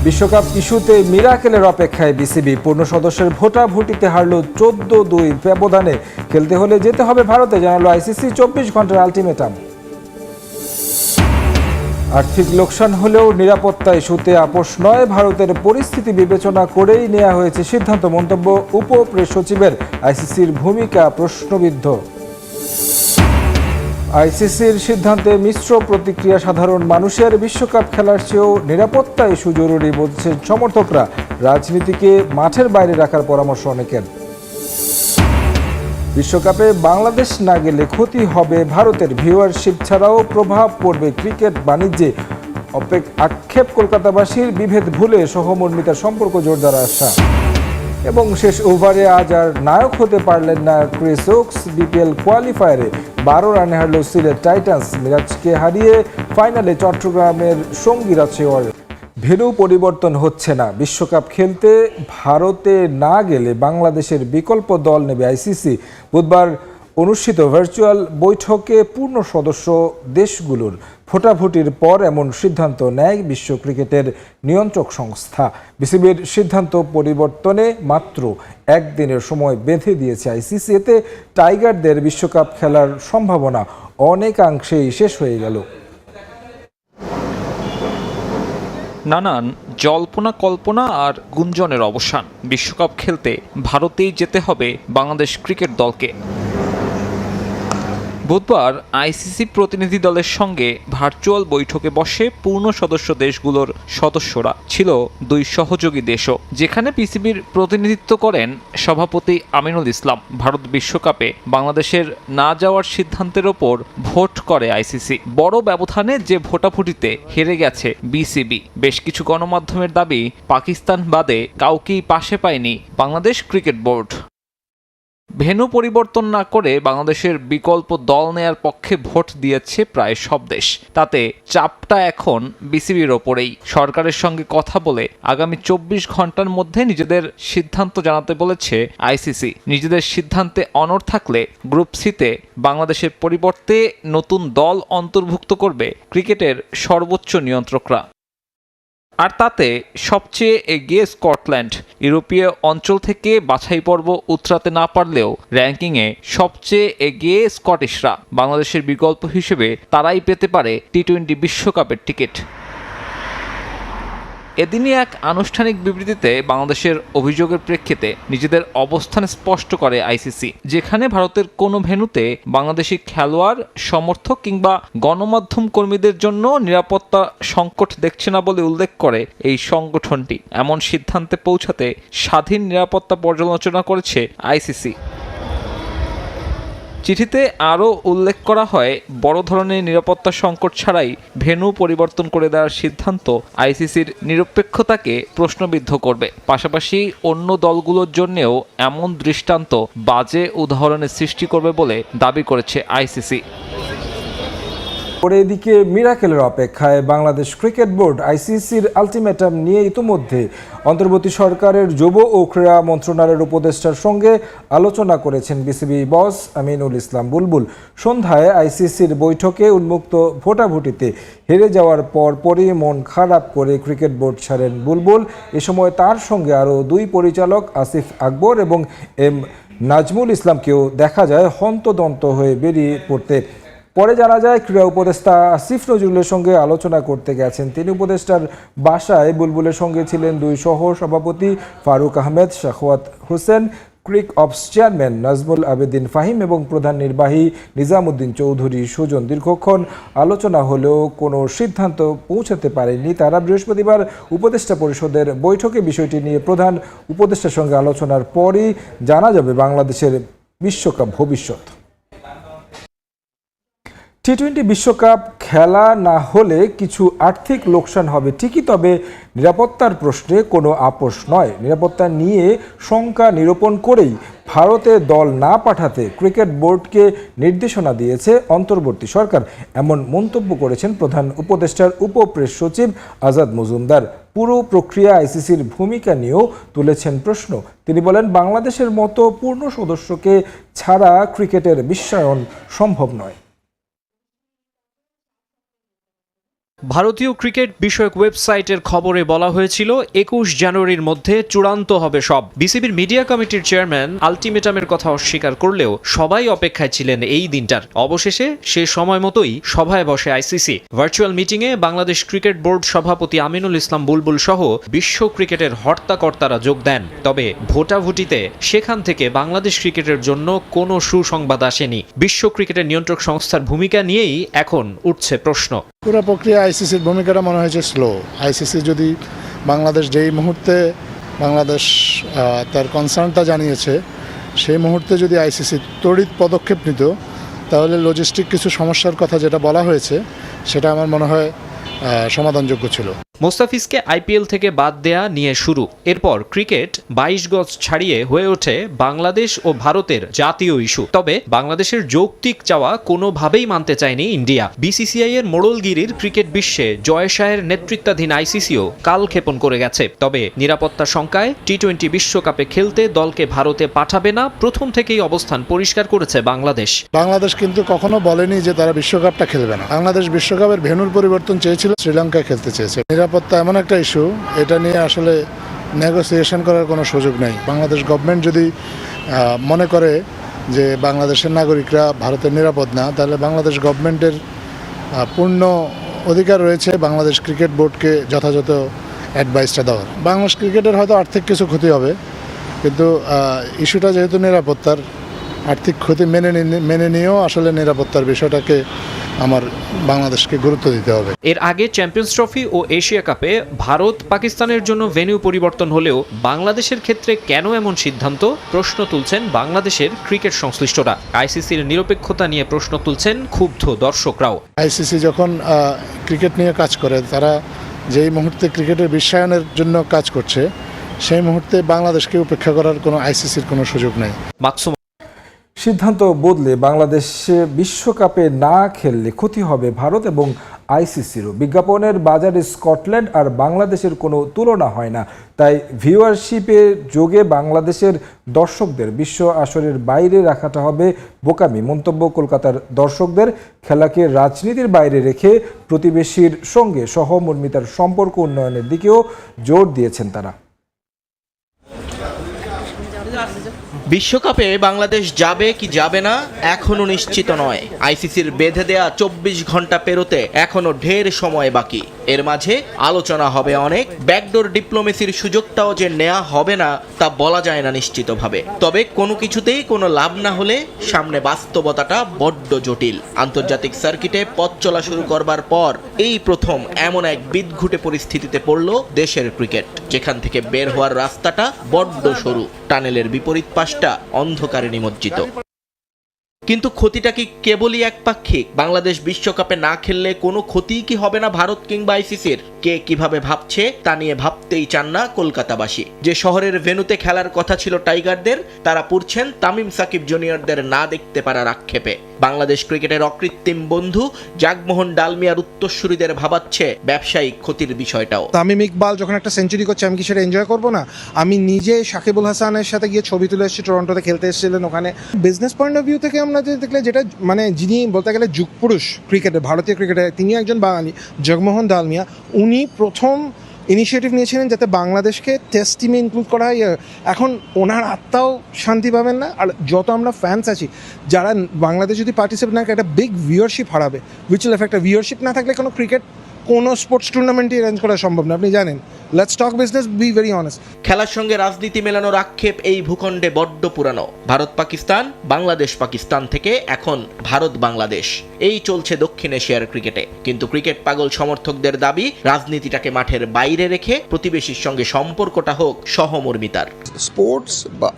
বিশ্বকাপ ইস্যুতে মিরাকেলের অপেক্ষায় বিসিবি। পূর্ণ সদস্যের ভোটাভুটিতে হারল 14-2 ব্যবধানে। খেলতে হলে যেতে হবে ভারতে, জানালো আইসিসি 24 ঘন্টার আলটিমেটাম। আর্থিক লোকসান হলেও নিরাপত্তা ইস্যুতে আপোষ নয়, ভারতের পরিস্থিতি বিবেচনা করেই নেওয়া হয়েছে সিদ্ধান্ত। মন্তব্য উপ প্রেস সচিবের। আইসিসির ভূমিকা প্রশ্নবিদ্ধ। আইসিসির সিদ্ধান্তে মিশ্র প্রতিক্রিয়া সাধারণ মানুষের। বিশ্বকাপ খেলার চেয়েও নিরাপত্তা ইস্যু জরুরি বলছেন সমর্থকরা। রাজনীতিকে মাঠের বাইরে রাখার পরামর্শ অনেকের। বিশ্বকাপে বাংলাদেশ না গেলে ক্ষতি হবে ভারতের। ভিউয়ারশিপ ছাড়াও প্রভাব পড়বে ক্রিকেট বাণিজ্যে। আক্ষেপ কলকাতাবাসীর। বিভেদ ভুলে সহমর্মিতার সম্পর্ক জোরদার আশা। এবং শেষ ওভারে আজ আর নায়ক হতে পারলেন না ক্রিস ওকস। বিপিএল কোয়ালিফায়ারে 12 রানে হারল সিলেট টাইটান্স। মিরাজকে হারিয়ে ফাইনালে চট্টগ্রামের সঙ্গী রাজশেওয়ার। ভেন্যু পরিবর্তন হচ্ছে না। বিশ্বকাপ খেলতে ভারতে না গেলে বাংলাদেশের বিকল্প দল নেবে আইসিসি। বুধবার অনুষ্ঠিত ভার্চুয়াল বৈঠকে পূর্ণ সদস্য দেশগুলোর ভোটাভুটির পর এমন সিদ্ধান্ত নেয় বিশ্ব ক্রিকেটের নিয়ন্ত্রক সংস্থা। বিসিবির সিদ্ধান্ত পরিবর্তনে মাত্র একদিনের সময় বেঁধে দিয়েছে আইসিসি। এতে টাইগারদের বিশ্বকাপ খেলার সম্ভাবনা অনেকাংশেই শেষ হয়ে গেল। নানান জল্পনা কল্পনা আর গুঞ্জনের অবসান। বিশ্বকাপ খেলতে ভারতেই যেতে হবে বাংলাদেশ ক্রিকেট দলকে। বুধবার আইসিসি প্রতিনিধি দলের সঙ্গে ভার্চুয়াল বৈঠকে বসে পূর্ণ সদস্য দেশগুলোর সদস্যরা। ছিল 2 সহযোগী দেশও, যেখানে পিসিবির প্রতিনিধিত্ব করেন সভাপতি আমিনুল ইসলাম। ভারত বিশ্বকাপে বাংলাদেশের না যাওয়ার সিদ্ধান্তের ওপর ভোট করে আইসিসি। বড় ব্যবধানে যে ভোটাভুটিতে হেরে গেছে বিসিবি। বেশ কিছু গণমাধ্যমের দাবি, পাকিস্তান বাদে কাউকেই পাশে পায়নি বাংলাদেশ ক্রিকেট বোর্ড। ভেন্যু পরিবর্তন না করে বাংলাদেশের বিকল্প দল নেয়ার পক্ষে ভোট দিয়েছে প্রায় সব দেশ। তাতে চাপটা এখন বিসিবির ওপরেই। সরকারের সঙ্গে কথা বলে আগামী 24 ঘন্টার মধ্যে নিজেদের সিদ্ধান্ত জানাতে বলেছে আইসিসি। নিজেদের সিদ্ধান্তে অনড় থাকলে গ্রুপ সিতে বাংলাদেশের পরিবর্তে নতুন দল অন্তর্ভুক্ত করবে ক্রিকেটের সর্বোচ্চ নিয়ন্ত্রকরা। আর তাতে সবচেয়ে এগিয়ে স্কটল্যান্ড। ইউরোপীয় অঞ্চল থেকে বাছাই পর্ব উতরাতে না পারলেও র্যাঙ্কিংয়ে সবচেয়ে এগিয়ে স্কটিশরা। বাংলাদেশের বিকল্প হিসেবে তারাই পেতে পারে টি-20 বিশ্বকাপের টিকিট। এদিনই এক আনুষ্ঠানিক বিবৃতিতে বাংলাদেশের অভিযোগের প্রেক্ষিতে নিজেদের অবস্থান স্পষ্ট করে আইসিসি, যেখানে ভারতের কোনো ভেন্যুতে বাংলাদেশি খেলোয়াড়, সমর্থক কিংবা গণমাধ্যম কর্মীদের জন্য নিরাপত্তা সংকট দেখছে না বলে উল্লেখ করে এই সংগঠনটি। এমন সিদ্ধান্তে পৌঁছাতে স্বাধীন নিরাপত্তা পর্যালোচনা করেছে আইসিসি। চিঠিতে আরও উল্লেখ করা হয়, বড় ধরনের নিরাপত্তা সংকট ছাড়াই ভেন্যু পরিবর্তন করে দেওয়ার সিদ্ধান্ত আইসিসির নিরপেক্ষতাকে প্রশ্নবিদ্ধ করবে। পাশাপাশি অন্য দলগুলোর জন্যেও এমন দৃষ্টান্ত বাজে উদাহরণের সৃষ্টি করবে বলে দাবি করেছে আইসিসি। পরে এদিকে মিরাকেলের অপেক্ষায় বাংলাদেশ ক্রিকেট বোর্ড। আইসিসির আলটিমেটাম নিয়ে ইতিমধ্যে অন্তর্বর্তী সরকারের যুব ও ক্রীড়া মন্ত্রণালয়ের উপদেষ্টার সঙ্গে আলোচনা করেছেন বিসিবি বস আমিনুল ইসলাম বুলবুল। সন্ধ্যায় আইসিসির বৈঠকে উন্মুক্ত ভোটাভুটিতে হেরে যাওয়ার পরপরই মন খারাপ করে ক্রিকেট বোর্ড ছাড়েন বুলবুল। এ সময় তার সঙ্গে আরও 2 পরিচালক আসিফ আকবর এবং এম নাজমুল ইসলামকেও দেখা যায় হন্তদন্ত হয়ে বেরিয়ে পড়তে। পরে জানা যায় ক্রীড়া উপদেষ্টা আসিফ নজরুলের সঙ্গে আলোচনা করতে গেছেন তিনি। উপদেষ্টার বাসায় বুলবুলের সঙ্গে ছিলেন 2 সহ সভাপতি ফারুক আহমেদ, শাখওয়াত হোসেন, ক্রিক অপস চেয়ারম্যান নাজমুল আবেদিন ফাহিম এবং প্রধান নির্বাহী নিজামুদ্দিন চৌধুরী সুজন। দীর্ঘক্ষণ আলোচনা হলেও কোনো সিদ্ধান্ত পৌঁছাতে পারেনি তারা। বৃহস্পতিবার উপদেষ্টা পরিষদের বৈঠকে বিষয়টি নিয়ে প্রধান উপদেষ্টার সঙ্গে আলোচনার পরই জানা যাবে বাংলাদেশের বিশ্বকাপ ভবিষ্যৎ। টি-20 বিশ্বকাপ খেলা না হলে কিছু আর্থিক লোকসান হবে ঠিকই, তবে নিরাপত্তার প্রশ্নে কোনো আপোষ নয়। নিরাপত্তা নিয়ে শঙ্কা নিরূপণ করেই ভারতে দল না পাঠাতে ক্রিকেট বোর্ডকে নির্দেশনা দিয়েছে অন্তর্বর্তী সরকার। এমন মন্তব্য করেছেন প্রধান উপদেষ্টার উপ প্রেস সচিব আজাদ মজুমদার। পুরো প্রক্রিয়া আইসিসির ভূমিকা নিয়েও তুলেছেন প্রশ্ন। তিনি বলেন, বাংলাদেশের মতো পূর্ণ সদস্যকে ছাড়া ক্রিকেটের বিশ্বায়ন সম্ভব নয়। ভারতীয় ক্রিকেট বিষয়ক ওয়েবসাইটের খবরে বলা হয়েছিল ২১ জানুয়ারির মধ্যে চূড়ান্ত হবে সব। বিসিবির মিডিয়া কমিটির চেয়ারম্যান আলটিমেটামের কথা অস্বীকার করলেও সবাই অপেক্ষায় ছিলেন এই দিনটার। অবশেষে সে সময় মতোই সভায় বসে আইসিসি। ভার্চুয়াল মিটিংয়ে বাংলাদেশ ক্রিকেট বোর্ড সভাপতি আমিনুল ইসলাম বুলবুল সহ বিশ্ব ক্রিকেটের হর্তাকর্তারা যোগ দেন। তবে ভোটাভুটিতে সেখান থেকে বাংলাদেশ ক্রিকেটের জন্য কোনো সুসংবাদ আসেনি। বিশ্ব ক্রিকেটের নিয়ন্ত্রক সংস্থার ভূমিকা নিয়েই এখন উঠছে প্রশ্ন। পুরো প্রক্রিয়া আইসিসির ভূমিকাটা মনে হয়েছে স্লো। আইসিসি যদি বাংলাদেশ যেই মুহূর্তে বাংলাদেশ তার কনসার্নটা জানিয়েছে সেই মুহূর্তে যদি আইসিসি তড়িৎ পদক্ষেপ নিত তাহলে লজিস্টিক কিছু সমস্যার কথা যেটা বলা হয়েছে সেটা আমার মনে হয় সমাধানযোগ্য ছিল। মোস্তাফিজকে আইপিএল থেকে বাদ দেয়া নিয়ে শুরু। এরপর ক্রিকেট ২২ গজ ছাড়িয়ে হয়ে ওঠে বাংলাদেশ ও ভারতের জাতীয় ইস্যু। তবে বাংলাদেশের যৌক্তিক চাওয়া কোনোভাবেই মানতে চায়নি ইন্ডিয়া। বিসিসিআই এর মোড়লগিরির ক্রিকেট বিশ্বে জয় শাহের নেতৃত্বাধীন আইসিসিও কালক্ষেপণ করে গেছে। তবে নিরাপত্তা শঙ্কায় টি-20 বিশ্বকাপে খেলতে দলকে ভারতে পাঠাবে না প্রথম থেকেই অবস্থান পরিষ্কার করেছে বাংলাদেশ। বাংলাদেশ কিন্তু কখনো বলেনি যে তারা বিশ্বকাপটা খেলবে না। বাংলাদেশ বিশ্বকাপের ভেন্যুর পরিবর্তন চেয়েছিল, শ্রীলঙ্কায় খেলতে চেয়েছে। নিরাপত্তা এমন একটা ইস্যু, এটা নিয়ে আসলে নেগোসিয়েশন করার কোনো সুযোগ নেই। বাংলাদেশ গভর্নমেন্ট যদি মনে করে যে বাংলাদেশের নাগরিকরা ভারতের নিরাপদ না, তাহলে বাংলাদেশ গভর্নমেন্টের পূর্ণ অধিকার রয়েছে বাংলাদেশ ক্রিকেট বোর্ডকে যথাযথ অ্যাডভাইসটা দেওয়ার। বাংলাদেশ ক্রিকেটের হয়তো আর্থিক কিছু ক্ষতি হবে, কিন্তু ইস্যুটা যেহেতু নিরাপত্তার, আর্থিক ক্ষতি মেনে নিয়েও আসলে নিরাপত্তার বিষয়টাকে আমার বাংলাদেশকে গুরুত্ব দিতে হবে। এর আগে চ্যাম্পিয়ন্স ট্রফি ও এশিয়া কাপে ভারত পাকিস্তানের জন্য ভেন্যু পরিবর্তন হলেও বাংলাদেশের ক্ষেত্রে কেন এমন সিদ্ধান্ত প্রশ্ন তুলছেন বাংলাদেশের ক্রিকেট সংশ্লিষ্টরা। আইসিসির নিরপেক্ষতা নিয়ে প্রশ্ন তুলছেন ক্ষুব্ধ দর্শকরাও। আইসিসি যখন ক্রিকেট নিয়ে কাজ করে, তারা যেই মুহূর্তে ক্রিকেটের বিশ্বায়নের জন্য কাজ করছে সেই মুহূর্তে বাংলাদেশকে উপেক্ষা করার কোনো আইসিসির কোনো সুযোগ নেই। মাকসুম সিদ্ধান্ত বদলে বাংলাদেশে বিশ্বকাপে না খেললে ক্ষতি হবে ভারত এবং আইসিসিরও। বিজ্ঞাপনের বাজারে স্কটল্যান্ড আর বাংলাদেশের কোনো তুলনা হয় না, তাই ভিউয়ারশিপের যোগে বাংলাদেশের দর্শকদের বিশ্ব আসরের বাইরে রাখাটা হবে বোকামি। মন্তব্য কলকাতার দর্শকদের। খেলাকে রাজনীতির বাইরে রেখে প্রতিবেশীর সঙ্গে সহমর্মিতার সম্পর্ক উন্নয়নের দিকেও জোর দিয়েছেন তারা। বিশ্বকাপে বাংলাদেশ যাবে কি যাবে না এখনো নিশ্চিত নয়। আইসিসির বেঁধে দেয়া ২৪ ঘন্টা পেরোতে এখনো ঢের সময় বাকি। এর মাঝে আলোচনা হবে অনেক। ব্যাকডোর ডিপ্লোমেসির সুযোগটাও যে নেওয়া হবে না তা বলা যায় না নিশ্চিতভাবে। তবে কোনো কিছুতেই কোনো লাভ না হলে সামনে বাস্তবতাটা বড্ড জটিল। আন্তর্জাতিক সার্কিটে পথ চলা শুরু করবার পর এই প্রথম এমন এক বিদঘুটে পরিস্থিতিতে পড়ল দেশের ক্রিকেট, যেখান থেকে বের হওয়ার রাস্তাটা বড্ড সরু, টানেলের বিপরীত পাশটা অন্ধকারে নিমজ্জিত। কিন্তু ক্ষতিটা কি কেবলই একপাক্ষিক? বাংলাদেশ বিশ্বকাপে না খেললে কোনো ক্ষতিই কি হবে না ভারত কিংবা আইসিসির? কে কিভাবে ভাবছে তা নিয়ে ভাবতেই চান না কলকাতাবাসী। যে শহরের ভেন্যুতে খেলার কথা ছিল টাইগারদের, তারা পড়ছেন তামিম সাকিব জুনিয়রদের না দেখতে পারার আক্ষেপে। বাংলাদেশ ক্রিকেটের অকৃত্রিম বন্ধু জাগমোহন ডালমিয়ার উত্তরসূরিদের ভাবাচ্ছে ব্যবসায়িক ক্ষতির বিষয়টাও। তামিম ইকবাল যখন একটা সেঞ্চুরি করছে, আমি কি সেটা এনজয় করবো না? আমি নিজে সাকিবুল হাসানের সাথে গিয়ে ছবি তুলে এসেছি, টরন্টোতে খেলতে এসেছিলেন ওখানে। বিজনেস পয়েন্ট অফ ভিউ থেকে আমরা দেখলে যেটা মানে যিনি বলতে গেলে যুগপুরুষ ক্রিকেটে, ভারতীয় ক্রিকেটে, তিনি একজন বাঙালি, জগমোহন ডালমিয়া। উনি প্রথম ইনিশিয়েটিভ নিয়েছিলেন যাতে বাংলাদেশকে টেস্ট টিমে ইনক্লুড করা হয়। এখন ওনার আত্মাও শান্তি পাবেন না। আর যত আমরা ফ্যান্স আছি যারা বাংলাদেশ যদি পার্টিসিপেট না করে, একটা বিগ ভিউয়ারশিপ হারাবে, উইচ উইল এফেক্ট। ভিউয়ারশিপ না থাকলে কোনো ক্রিকেট, কোনো স্পোর্টস টুর্নামেন্টই অ্যারেঞ্জ করা সম্ভব না, আপনি জানেন। Let's talk business, be very honest. খেলার সঙ্গে রাজনীতি মেলানোর আক্ষেপ এই ভূখণ্ডে বড্ড পুরানো। ভারত পাকিস্তান, বাংলাদেশ পাকিস্তান থেকে এখন ভারত বাংলাদেশ, এই চলছে দক্ষিণ এশিয়ার ক্রিকেটে। কিন্তু ক্রিকেট পাগল সমর্থকদের দাবি, রাজনীতিটাকে মাঠের বাইরে রেখে প্রতিবেশীর সঙ্গে সম্পর্কটা হোক সহমর্মিতার। স্পোর্টস বা